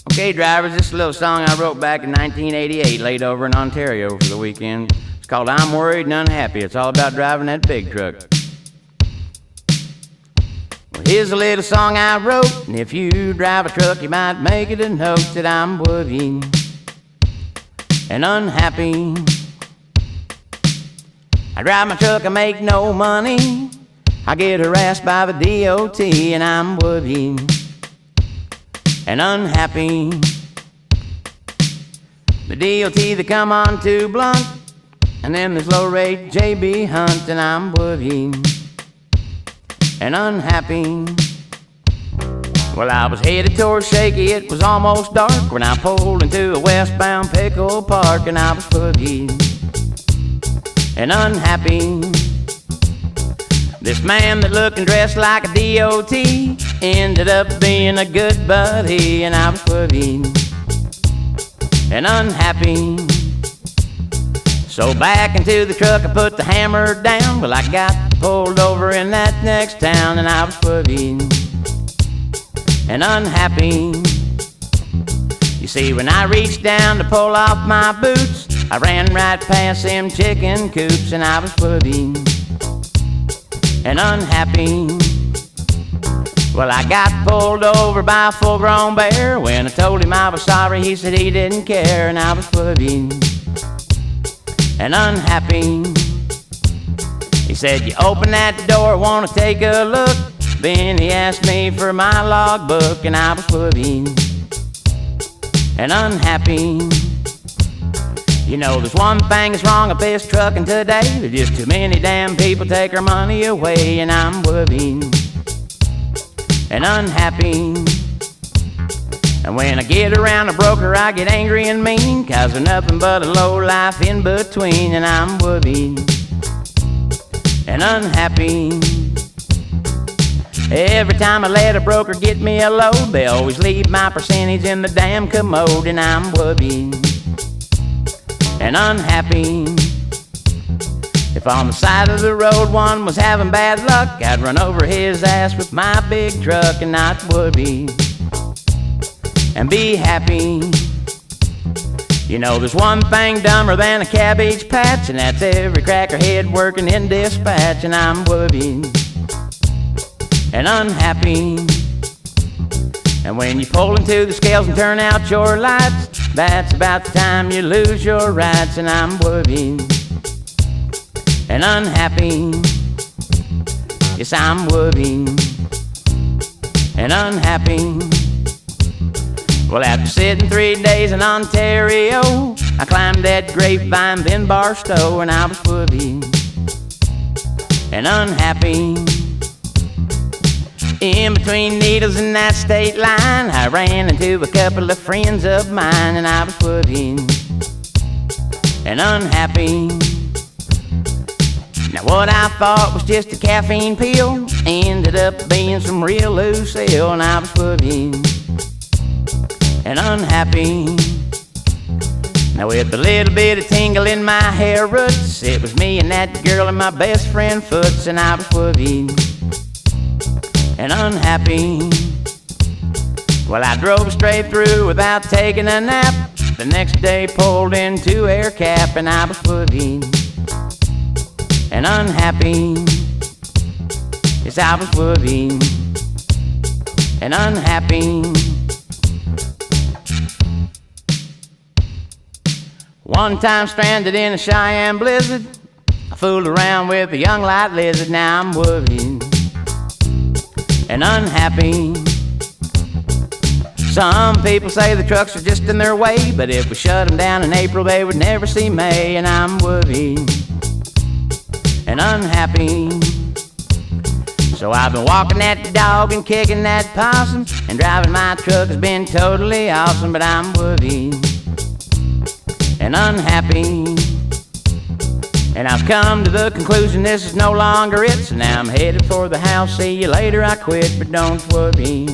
Okay, drivers, this is a little song I wrote back in 1988, laid over in Ontario for the weekend. It's called I'm Worried and Unhappy. It's all about driving that big truck. Well, here's a little song I wrote, and if you drive a truck, you might make it a note that I'm worried and unhappy. I drive my truck, I make no money. I get harassed by the DOT, and I'm worried and unhappy. The DOT, they come on too blunt, and then there's low-rate JB Hunt, and I'm worried and unhappy. Well, I was headed towards Shaky, it was almost dark when I pulled into a westbound Pickle Park, and I was worried and unhappy. This man that looked and dressed like a DOT ended up being a good buddy, and I was worried and unhappy. So back into the truck I put the hammer down. Well, I got pulled over in that next town, and I was worried and unhappy. You see, when I reached down to pull off my boots, I ran right past them chicken coops, and I was worried and unhappy. Well, I got pulled over by a full-grown bear. When I told him I was sorry, he said he didn't care, and I was worried and unhappy. He said, you open that door, want to take a look? Then he asked me for my logbook, and I was worried and unhappy. You know, there's one thing that's wrong with this trucking today. There's just too many damn people take our money away, and I'm worried and unhappy. And when I get around a broker, I get angry and mean, 'cause there's nothing but a low life in between, and I'm worried and unhappy. Every time I let a broker get me a load, they always leave my percentage in the damn commode, and I'm worried and unhappy. If on the side of the road one was having bad luck, I'd run over his ass with my big truck and not worry and be happy. You know, there's one thing dumber than a cabbage patch, and that's every crackerhead working in dispatch, and I'm worried and unhappy. And when you pull into the scales and turn out your lights, that's about the time you lose your rights, and I'm worried and unhappy. Yes, I'm worried and unhappy. Well, after sitting 3 days in Ontario, I climbed that grapevine, then Barstow, and I was worried and unhappy. In between Needles and that state line, I ran into a couple of friends of mine, and I was worried and unhappy. Now what I thought was just a caffeine pill ended up being some real Lucille, and I was worried and unhappy. Now with a little bit of tingle in my hair roots, it was me and that girl and my best friend Foots, and I was worried and unhappy. Well, I drove straight through without taking a nap. The next day pulled into Air Cap, and I was worried and unhappy. Yes, I was worried and unhappy. One time stranded in a Cheyenne blizzard, I fooled around with a young light lizard. Now I'm worried and unhappy. Some people say the trucks are just in their way, but if we shut them down in April, they would never see May, and I'm worried and unhappy. So I've been walking that dog and kicking that possum, and driving my truck has been totally awesome, but I'm worried and unhappy. And I've come to the conclusion this is no longer it, so now I'm headed for the house. See you later, I quit, but don't worry,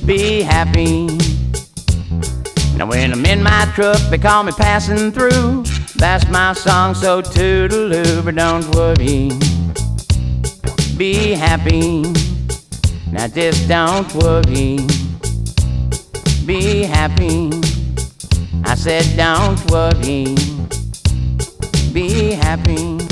be happy. Now when I'm in my truck, they call me passing through. That's my song, so toodaloo, but don't worry, be happy. Now just don't worry, be happy. I said, don't worry, be happy.